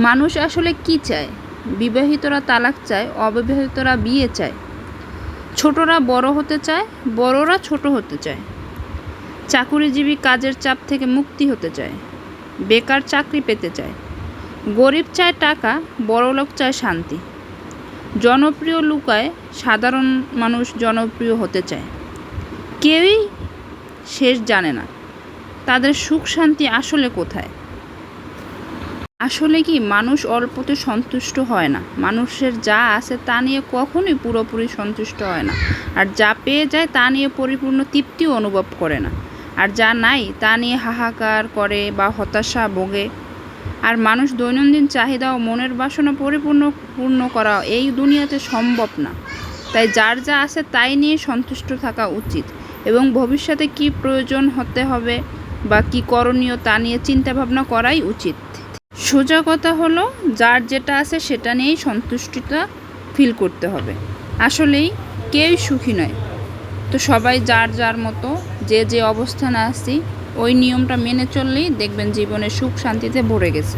মানুষ আসলে কি চায়? বিবাহিতরা তালাক চায়, অবিবাহিতরা বিয়ে চায়, ছোটরা বড় হতে চায়, বড়রা ছোট হতে চায়, চাকুরিজীবী কাজের চাপ থেকে মুক্তি হতে চায়, বেকার চাকরি পেতে চায়, গরিব চায় টাকা, বড়লোক চায় শান্তি, জনপ্রিয় লুকায়, সাধারণ মানুষ জনপ্রিয় হতে চায়। কেউই শেষ জানে না তাদের সুখ শান্তি আসলে কোথায়। আসলে কি মানুষ অল্পতে সন্তুষ্ট হয় না। মানুষের যা আছে তা নিয়ে কখনোই পুরোপুরি সন্তুষ্ট হয় না, আর যা পেয়ে যায় তা নিয়ে পরিপূর্ণ তৃপ্তিও অনুভব করে না, আর যা নাই তা নিয়ে হাহাকার করে বা হতাশা ভোগে। আর মানুষ দৈনন্দিন চাহিদা ও মনের বাসনা পূর্ণ করা এই দুনিয়াতে সম্ভব না। তাই যার যা আছে তাই নিয়ে সন্তুষ্ট থাকা উচিত, এবং ভবিষ্যতে কি প্রয়োজন হতে হবে বা কি করণীয় তা নিয়ে চিন্তাভাবনা করাই উচিত। সোজা কথা হলো, যার যেটা আছে সেটা নিয়েই সন্তুষ্টিটা ফিল করতে হবে। আসলেই কেউই সুখী নয়। তো সবাই যার যার মতো যে যে অবস্থানে আছি ওই নিয়মটা মেনে চললেই দেখবেন জীবনে সুখ শান্তিতে ভরে গেছে।